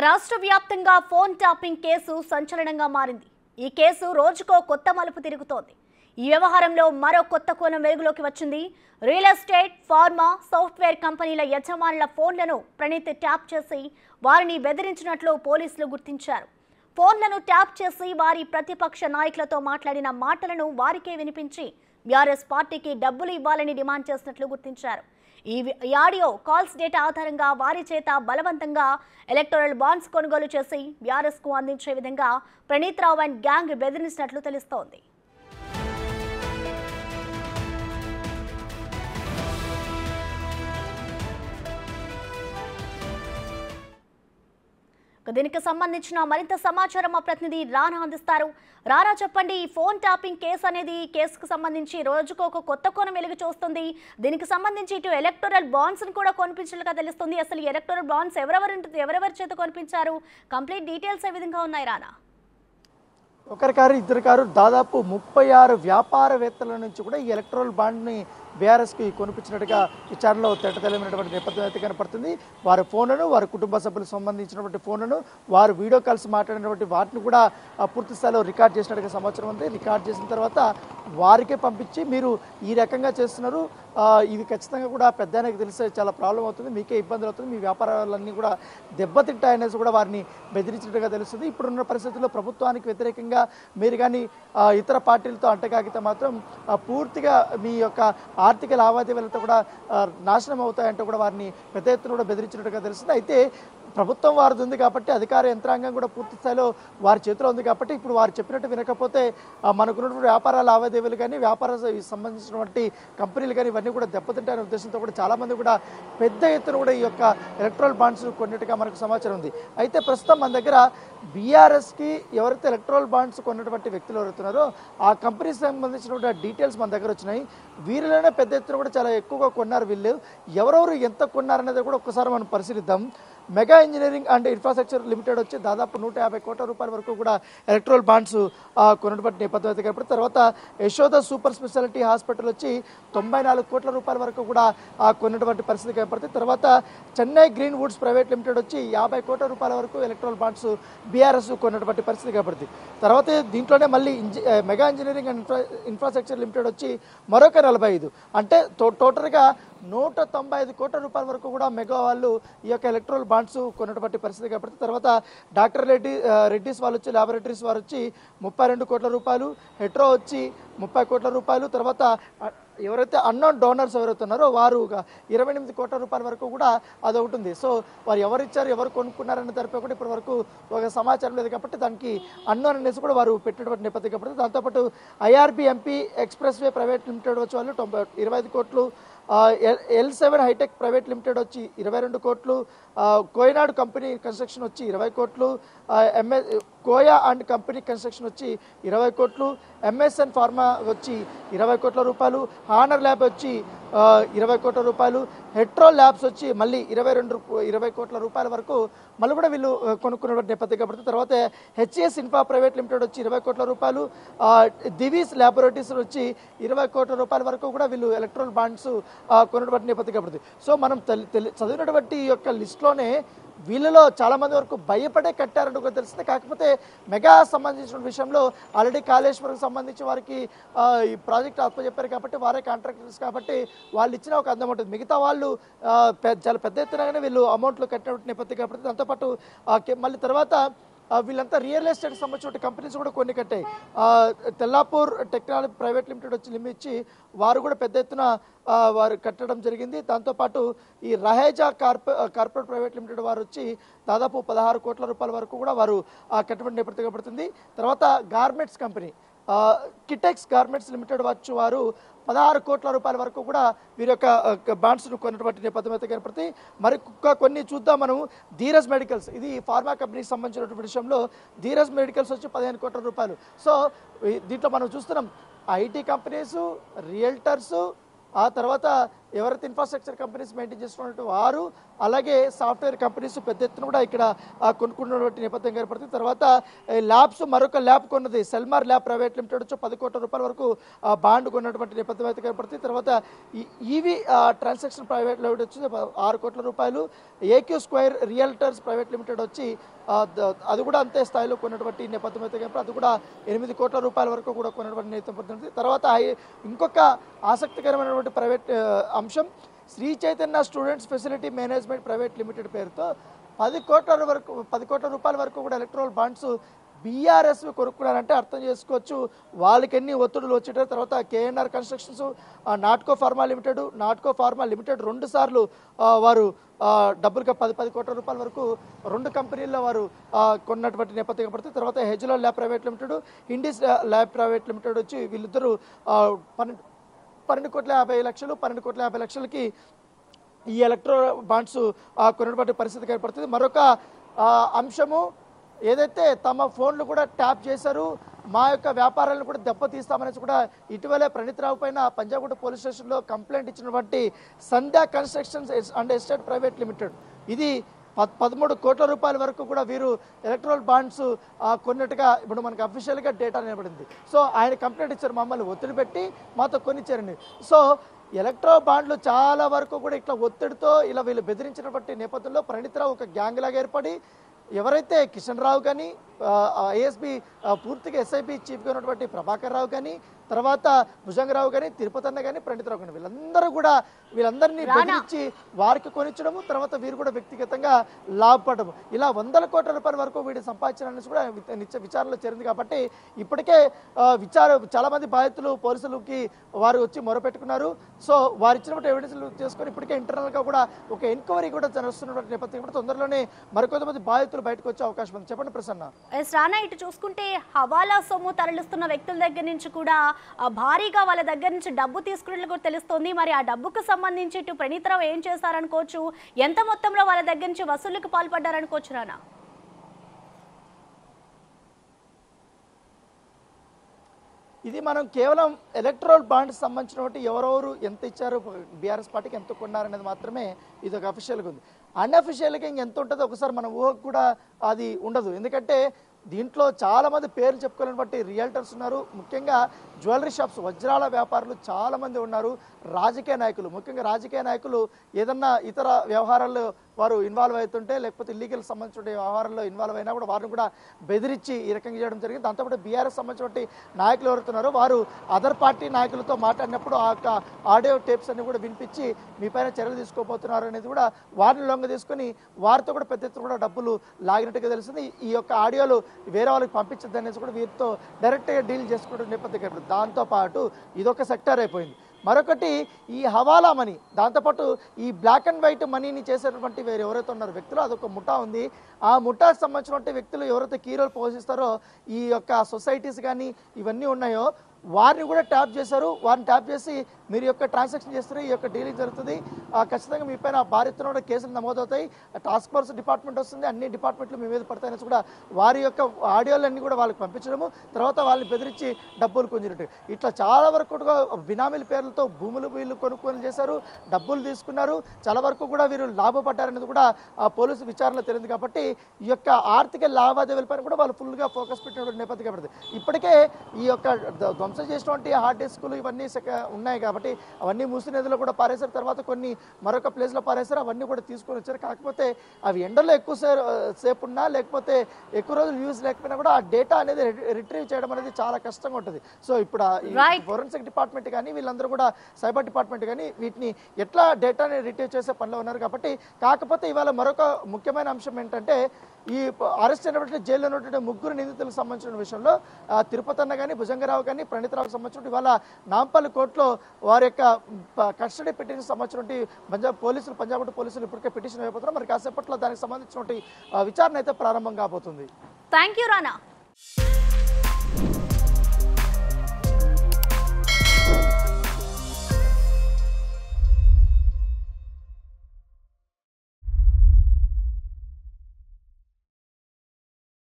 రాష్ట్ర వ్యాప్తంగా phone tapping case సంచలనంగా మారింది. ఈ కేసు రోజుకో కొత్త మలుపు తిరుగుతోంది. ఈ వ్యవహారంలో మరో కొత్త కోణం వెలుగులోకి వచ్చింది. రియల్ ఎస్టేట్, ఫార్మా, సాఫ్ట్వేర్ కంపెనీల యజమానుల ఫోన్లను ప్రణీత్ ట్యాప్ చేసి వారిని బెదిరించినట్లు పోలీసులు గుర్తించారు. ఫోన్లను ట్యాప్ చేసి వారి ప్రతిపక్ష నాయకులతో మాట్లాడిన మాటలను వారికే వినిపించి బీఆర్ఎస్ పార్టీకి డబ్బులు ఇవ్వాలని డిమాండ్ చేసినట్లు గుర్తించారు. ఈ ఆడియో కాల్స్ డేటా ఆధారంగా వారి చేత బలవంతంగా ఎలక్టోరల్ బాండ్స్ కొనుగోలు చేసి బీఆర్ఎస్ కు అందించే విధంగా ప్రణీత్ రావు అండ్ గ్యాంగ్ బెదిరించినట్లు తెలుస్తోంది. దీనికి సంబంధించిన మరింత సమాచారం మా ప్రతినిధి రానా అందిస్తారు. రానా, చెప్పండి, ఈ ఫోన్ ట్యాపింగ్ కేసు అనేది కేసుకు సంబంధించి రోజుకు ఒక కొత్త కోణం వెలుగు చూస్తుంది. దీనికి సంబంధించి ఇటు ఎలక్టోరల్ బాండ్స్ కూడా కొనిపించినట్లుగా తెలుస్తుంది. అసలు ఎలక్టోరల్ బాండ్స్ ఎవరెవరి చేత కొనిపించారు? కంప్లీట్ డీటెయిల్స్ ఏ విధంగా ఉన్నాయి రానా? ఒకరి కారు ఇద్దరు కారు దాదాపు 36 వ్యాపారవేత్తల నుంచి కూడా ఈ ఎలక్ట్రల్ బాండ్ని బీఆర్ఎస్కి కొనిపించినట్టుగా విచారణలో తేటతెల్లమైనటువంటి నేపథ్యం అయితే కనపడుతుంది. వారి ఫోన్లను, వారి కుటుంబ సభ్యులకు సంబంధించినటువంటి ఫోన్లను, వారు వీడియో కాల్స్ మాట్లాడినటువంటి వాటిని కూడా పూర్తి స్థాయిలో రికార్డ్ చేసినట్టుగా సమాచారం ఉంది. రికార్డ్ చేసిన తర్వాత వారికే పంపించి మీరు ఈ రకంగా చేస్తున్నారు, ఇది ఖచ్చితంగా కూడా పెద్దానికి తెలిస్తే చాలా ప్రాబ్లం అవుతుంది, మీకే ఇబ్బందులు అవుతుంది, మీ వ్యాపారాలన్నీ కూడా దెబ్బతింటాయనేసి కూడా వారిని బెదిరించినట్టుగా తెలుస్తుంది. ఇప్పుడున్న పరిస్థితుల్లో ప్రభుత్వానికి వ్యతిరేకంగా మీరు కానీ ఇతర పార్టీలతో అంటకాగితే మాత్రం పూర్తిగా మీ యొక్క ఆర్థిక లావాదేవీలతో కూడా నాశనం అవుతాయంటూ కూడా వారిని పెద్ద ఎత్తున కూడా బెదిరించినట్టుగా తెలుస్తుంది. అయితే ప్రభుత్వం వారిది ఉంది కాబట్టి, అధికార యంత్రాంగం కూడా పూర్తి స్థాయిలో వారి చేతిలో ఉంది కాబట్టి ఇప్పుడు వారు చెప్పినట్టు వినకపోతే మనకున్నటువంటి వ్యాపార లావాదేవీలు కానీ, వ్యాపార సంబంధించినటువంటి కంపెనీలు కానీ ఇవన్నీ కూడా దెబ్బతింటాయనే ఉద్దేశంతో కూడా చాలామంది కూడా పెద్ద ఎత్తున కూడా ఈ యొక్క ఎలక్ట్రల్ బాండ్స్ కొన్నట్టుగా మనకు సమాచారం ఉంది. అయితే ప్రస్తుతం మన దగ్గర బీఆర్ఎస్కి ఎవరైతే ఎలక్ట్రల్ బాండ్స్ కొన్నటువంటి వ్యక్తులు ఎవరుతున్నారో ఆ కంపెనీకి సంబంధించినటువంటి డీటెయిల్స్ మన దగ్గర వచ్చినాయి. వీరిలోనే పెద్ద ఎత్తున కూడా చాలా ఎక్కువగా కొన్నారు. వీళ్ళు ఎవరెవరు ఎంత కొన్నారనేది కూడా ఒక్కసారి మనం పరిశీలిద్దాం. Mega engineering and infrastructure limited వచ్చి దాదాపు 150 కోట్ల రూపాయల వరకు కూడా ఎలక్ట్రల్ బాండ్స్ కొన్నటువంటి నేపథ్యం అయితే కనపడుతుంది. తర్వాత యశోద సూపర్ స్పెషాలిటీ హాస్పిటల్ వచ్చి 94 కోట్ల రూపాయల వరకు కూడా కొన్నటువంటి పరిస్థితి కనపడుతుంది. తర్వాత Chennai green Woods private limited వచ్చి 50 కోట్ల రూపాయల వరకు ఎలక్ట్రల్ బాండ్స్ బీఆర్ఎస్ కొన్నటువంటి పరిస్థితి కనపడుతుంది. తర్వాత దీంట్లోనే మళ్ళీ mega engineering and infrastructure limited వచ్చి మరొక 45, అంటే టోటల్గా 195 కోట్ల రూపాయల వరకు కూడా మెగా వాళ్ళు ఈ యొక్క ఎలక్ట్రల్ బాండ్స్ కొన్నటువంటి పరిస్థితి కాబట్టి, తర్వాత డాక్టర్ రెడ్డిస్ వాళ్ళు వచ్చి ల్యాబొరేటరీస్ వారు వచ్చి 32 కోట్ల రూపాయలు, హెట్రో వచ్చి 30 కోట్ల రూపాయలు, తర్వాత ఎవరైతే అన్నోన్ డోనర్స్ ఎవరైతున్నారో వారు 28 కోట్ల రూపాయల వరకు కూడా అది ఒకటి ఉంది. సో వారు ఎవరు ఇచ్చారు, ఎవరు కొనుక్కున్నారనే దానిపై కూడా ఇప్పటి వరకు ఒక సమాచారం లేదు కాబట్టి దానికి అన్నోన్ అనేసి కూడా వారు పెట్టినటువంటి నేపథ్యం కాబట్టి, దాంతోపాటు IRB MP express way private limited వచ్చి వాళ్ళు 25 కోట్లు, L7 హైటెక్ ప్రైవేట్ లిమిటెడ్ వచ్చి 22 కోట్లు, కోయనాడు కంపెనీ కన్స్ట్రక్షన్ వచ్చి 20 కోట్లు, కోయా అండ్ కంపెనీ కన్స్ట్రక్షన్ వచ్చి 20 కోట్లు, ఎంఎస్ఎన్ ఫార్మా వచ్చి 20 కోట్ల రూపాయలు, హానర్ ల్యాబ్ వచ్చి 20 కోట్ల రూపాయలు, హెట్రో ల్యాబ్స్ వచ్చి మళ్ళీ 20 కోట్ల రూపాయల వరకు మళ్ళీ కూడా వీళ్ళు కొనుక్కున్నటువంటి నేపథ్యం కాబట్టి, తర్వాత హెచ్ఎస్ ఇన్ఫా ప్రైవేట్ లిమిటెడ్ వచ్చి 20 కోట్ల రూపాయలు, దివీస్ ల్యాబొరేటరీస్ వచ్చి 20 కోట్ల రూపాయల వరకు కూడా వీళ్ళు ఎలక్ట్రల్ బాండ్స్ కొన్నటువంటి నేపథ్యం కాబట్టి, సో మనం చదివినటువంటి ఈ యొక్క లిస్ట్లోనే వీళ్ళలో చాలా మంది వరకు భయపడే కట్టారంటూ కూడా తెలిసింది. కాకపోతే మెగా సంబంధించిన విషయంలో ఆల్రెడీ కాళేశ్వరం సంబంధించి వారికి ఈ ప్రాజెక్ట్ అప్పచెప్పారు కాబట్టి వారే కాంట్రాక్టర్స్ కాబట్టి వాళ్ళు ఇచ్చిన ఒక అందం ఉంటుంది. మిగతా వాళ్ళు చాలా పెద్ద ఎత్తునగానే వీళ్ళు అమౌంట్లు కట్టినటువంటి నేపథ్యం కాబట్టి, దాంతోపాటు మళ్ళీ తర్వాత వీళ్ళంతా రియల్ ఎస్టేట్ సంబంధించిన కంపెనీస్ కూడా కొన్ని కట్టాయి. తెల్లాపూర్ టెక్నాలజీ ప్రైవేట్ లిమిటెడ్ వచ్చి లిమిట్ వారు కూడా పెద్ద ఎత్తున వారు కట్టడం జరిగింది. దాంతోపాటు ఈ రహేజా కార్పొరేట్ ప్రైవేట్ లిమిటెడ్ వారు వచ్చి దాదాపు 16 కోట్ల రూపాయల వరకు కూడా వారు కట్టబడి నేపథ్యం పడుతుంది. తర్వాత garments company Kitex garments limited వచ్చి వారు 16 కోట్ల రూపాయల వరకు కూడా వీరి యొక్క బాండ్స్ను కొన్నటువంటి నేపథ్యం అయితే కనపడుతుంది. మరి కొన్ని చూద్దాం మనం. ధీరజ్ మెడికల్స్, ఇది ఫార్మా కంపెనీకి సంబంధించినటువంటి విషయంలో ధీరజ్ మెడికల్స్ వచ్చి 15 కోట్ల రూపాయలు. సో దీంట్లో మనం చూస్తున్నాం ఐటీ కంపెనీస్, రియల్టర్స్, ఆ తర్వాత ఎవరైతే ఇన్ఫ్రాస్ట్రక్చర్ కంపెనీస్ మెయింటైన్ చేస్తున్నట్టు వారు, అలాగే సాఫ్ట్వేర్ కంపెనీస్ పెద్ద ఎత్తున కూడా ఇక్కడ కొనుక్కున్నటువంటి నేపథ్యం ఏర్పడుతుంది. తర్వాత ల్యాబ్స్ మరొక ల్యాబ్ కొన్నది సెల్మార్ ల్యాబ్ ప్రైవేట్ లిమిటెడ్ వచ్చి 10 కోట్ల రూపాయల వరకు బాండ్ కొన్నటువంటి నేపథ్యం అయితే ఏర్పడుతుంది. తర్వాత ఈవీ ట్రాన్సాక్షన్ ప్రైవేట్ లిమిటెడ్ వచ్చి 6 కోట్ల రూపాయలు, AQ square realtors private limited వచ్చి అది కూడా అంతే స్థాయిలో కొన్నటువంటి నేపథ్యం అయితే కనుక అది కూడా 8 కోట్ల రూపాయల వరకు కూడా కొన్నటువంటి నేపథ్యం. తర్వాత ఇంకొక ఆసక్తికరమైనటువంటి ప్రైవేట్ అంశం Sri Chaitanya students facility management private limited పేరుతో 10 కోట్ల రూపాయల వరకు కూడా ఎలక్ట్రల్ బాండ్స్ బీఆర్ఎస్ కొనుక్కున్నారంటే అర్థం చేసుకోవచ్చు వాళ్ళకి ఎన్ని ఒత్తిడులు వచ్చేట. తర్వాత KNR constructions, Natco pharma limited 2 సార్లు వారు డబ్బులుగా 10 కోట్ల రూపాయల వరకు 2 కంపెనీల్లో వారు కొన్నటువంటి నేపథ్యం పడుతుంది. తర్వాత హెజ్లాల్ ల్యాబ్ ప్రైవేట్ లిమిటెడ్, ఇండిస్ ల్యాబ్ ప్రైవేట్ లిమిటెడ్ వచ్చి వీళ్ళిద్దరూ 12 కోట్ల 50 లక్షలు 12 కోట్ల 50 లక్షలకి ఈ ఎలక్ట్రో బాండ్స్ కొన్నటువంటి పరిస్థితి ఏర్పడుతుంది. మరొక అంశము ఏదైతే తమ ఫోన్లు కూడా ట్యాప్ చేశారు, మా యొక్క వ్యాపారాలను కూడా దెబ్బతీస్తామనేసి కూడా ఇటీవలే ప్రణీత్రావు పైన పంజాగుట్ట పోలీస్ స్టేషన్లో కంప్లైంట్ ఇచ్చినటువంటి Sandhya constructions and estate private limited ఇది 13 కోట్ల రూపాయల వరకు కూడా వీరు ఎలక్ట్రల్ బాండ్స్ కొన్నట్టుగా ఇప్పుడు మనకు అఫీషియల్గా డేటా నిలబడింది. సో ఆయన కంప్లైంట్ ఇచ్చారు, మమ్మల్ని ఒత్తిడి పెట్టి మాతో కొనిచ్చారండి. సో ఎలక్ట్రో బాండ్లు చాలా వరకు కూడా ఇట్లా ఒత్తిడితో ఇలా వీళ్ళు బెదిరించినటువంటి నేపథ్యంలో ప్రణీత్రావు ఒక గ్యాంగ్ లాగా ఏర్పడి ఎవరైతే కిషన్ రావు కానీ ఐఎస్బి పూర్తిగా ఎస్ఐబి చీఫ్గా ఉన్నటువంటి ప్రభాకర్ రావు కానీ తర్వాత భుజంగరావు కానీ తిరుపతి అన్న కానీ ప్రణీత్రావు కానీ వీళ్ళందరినీ బెదిరించి వారికి కొనిచ్చడము, తర్వాత వీరు కూడా వ్యక్తిగతంగా లాభపడము, ఇలా 100 కోట్ల రూపాయల వరకు వీడి సంపాదించడాన్ని కూడా విచారణలో చేరింది. కాబట్టి ఇప్పటికే చాలా మంది బాధితులు పోలీసులకి వారు వచ్చి మొరపెట్టుకున్నారు. సో వారు ఇచ్చినటువంటి ఎవిడెన్స్లు చేసుకొని ఇప్పటికే ఇంటర్నల్గా కూడా ఒక ఎంక్వైరీ కూడా జరుగుతున్నటువంటి నేపథ్యం కూడా తొందరలోనే మరికొంతమంది బాధితులు బయటకు వచ్చే అవకాశం ఉంది. చెప్పండి ప్రసన్న. రానా, ఇటు చూసుకుంటే హవాలా సొమ్ము తరలిస్తున్న వ్యక్తుల దగ్గర నుంచి కూడా భారీగా వాళ్ళ దగ్గర నుంచి డబ్బు తీసుకున్నట్లు కూడా తెలుస్తోంది. మరి ఆ డబ్బుకు సంబంధించి ఇటు ప్రణీత్రావు ఏం చేశారనుకోవచ్చు, ఎంత మొత్తంలో వాళ్ళ దగ్గర నుంచి వసూలుకు పాల్పడ్డారనుకోవచ్చు రానా? ఇది మనం కేవలం ఎలక్ట్రల్ బాండ్స్ సంబంధించినటువంటి ఎవరెవరు ఎంత ఇచ్చారు, బీఆర్ఎస్ పార్టీకి ఎంత కొన్నారనేది మాత్రమే ఇది ఒక అఫీషియల్గా ఉంది. అన్అఫీషియల్గా ఇంకెంత ఉంటుందో ఒకసారి మన ఊహకు కూడా అది ఉండదు. ఎందుకంటే దీంట్లో చాలా మంది పేర్లు చెప్పుకోలేని బట్టి రియల్టర్స్ ఉన్నారు, ముఖ్యంగా జ్యువెలరీ షాప్స్ వజ్రాల వ్యాపారులు చాలా మంది ఉన్నారు, రాజకీయ నాయకులు, ముఖ్యంగా రాజకీయ నాయకులు ఏదన్నా ఇతర వ్యవహారాల్లో వారు ఇన్వాల్వ్ అవుతుంటే లేకపోతే ఇల్లీగల్ సంబంధించిన వ్యవహారాల్లో ఇన్వాల్వ్ అయినా కూడా వారిని కూడా బెదిరించి ఈ రకంగా చేయడం జరిగింది. దాంతోపాటు బీఆర్ఎస్ సంబంధించిన నాయకులు ఎవరుతున్నారో వారు అదర్ పార్టీ నాయకులతో మాట్లాడినప్పుడు ఆ యొక్క ఆడియో టేప్స్ అన్ని కూడా వినిపించి మీ పైన చర్యలు తీసుకోబోతున్నారు అనేది కూడా వారిని లొంగ తీసుకొని వారితో కూడా పెద్ద ఎత్తున కూడా డబ్బులు లాగినట్టుగా తెలిసింది. ఈ యొక్క ఆడియోలు వేరే వాళ్ళకి పంపించద్దు అనేసి కూడా వీరితో డైరెక్ట్గా డీల్ చేసుకోవడం నేపథ్యం. దాంతోపాటు ఇదొక సెక్టర్ అయిపోయింది. మరొకటి ఈ హవాలా మనీ, దాంతోపాటు ఈ బ్లాక్ అండ్ వైట్ మనీని చేసేటువంటి వేరు ఎవరైతే ఉన్నారో వ్యక్తులు అదొక ముఠా ఉంది. ఆ ముఠాకు సంబంధించినటువంటి వ్యక్తులు ఎవరైతే కీ రోల్ పోషిస్తారో ఈ యొక్క సొసైటీస్ కానీ ఇవన్నీ ఉన్నాయో వారిని కూడా ట్యాప్ చేశారు. వారిని ట్యాప్ చేసి మీరు యొక్క ట్రాన్సాక్షన్ చేస్తారు, ఈ యొక్క డీలింగ్ జరుగుతుంది, ఖచ్చితంగా మీ పైన భారీతను కూడా కేసులు నమోదవుతాయి, టాస్క్ ఫోర్స్ డిపార్ట్మెంట్ వస్తుంది, అన్ని డిపార్ట్మెంట్లు మీ మీద పడతాయని కూడా వారి యొక్క ఆడియోలన్నీ కూడా వాళ్ళకి పంపించడము, తర్వాత వాళ్ళని బెదిరించి డబ్బులు కొంజినట్టు ఇట్లా చాలా వరకు కూడా బినామీల పేర్లతో భూములు వీళ్ళు కొనుక్కొని చేశారు, డబ్బులు తీసుకున్నారు, చాలా వరకు కూడా వీరు లాభపడ్డారనేది కూడా పోలీసు విచారణలో తెలియదు. కాబట్టి ఈ యొక్క ఆర్థిక లావాదేవీలపైన కూడా వాళ్ళు ఫుల్గా ఫోకస్ పెట్టినటువంటి నేపథ్యం పడుతుంది. ఇప్పటికే ఈ యొక్క ధ్వంసం చేసినటువంటి హార్డ్ డిస్కులు ఇవన్నీ ఉన్నాయి కాబట్టి అవన్నీ మూసి నదిలో కూడా పారేశారు, తర్వాత కొన్ని మరొక ప్లేస్లో పారేశారు, అవన్నీ కూడా తీసుకొని వచ్చారు. కాకపోతే అవి ఎండలో ఎక్కువ సేపు ఉన్నా లేకపోతే ఎక్కువ రోజులు యూజ్ లేకపోయినా కూడా ఆ డేటా అనేది రిట్రీవ్ చేయడం అనేది చాలా కష్టంగా ఉంటుంది. సో ఇప్పుడు ఫోరెన్సిక్ డిపార్ట్మెంట్ కానీ వీళ్ళందరూ కూడా సైబర్ డిపార్ట్మెంట్ కానీ వీటిని ఎట్లా డేటాని రిట్రీవ్ చేసే పనిలో ఉన్నారు. కాబట్టి కాకపోతే ఇవాళ మరొక ముఖ్యమైన అంశం ఏంటంటే ఈ అరెస్ట్ అయినటువంటి జైల్లో ఉన్నటువంటి 3 నిందితులకు సంబంధించిన విషయంలో తిరుపతి అన్న కానీ భుజంగరావు కానీ ప్రణీత్రావుకు సంబంధించిన ఇవాళ నాంపల్లి కోర్టులో వారి యొక్క కస్టడీ పిటిషన్ సంబంధించినటువంటి పంజాబ్ పోలీసులు ఇప్పటికే పిటిషన్ అయిపోతున్నారు. మరి కాసేపట్లో దానికి సంబంధించినటువంటి విచారణ అయితే ప్రారంభం కాబోతుంది. Thank you Rana.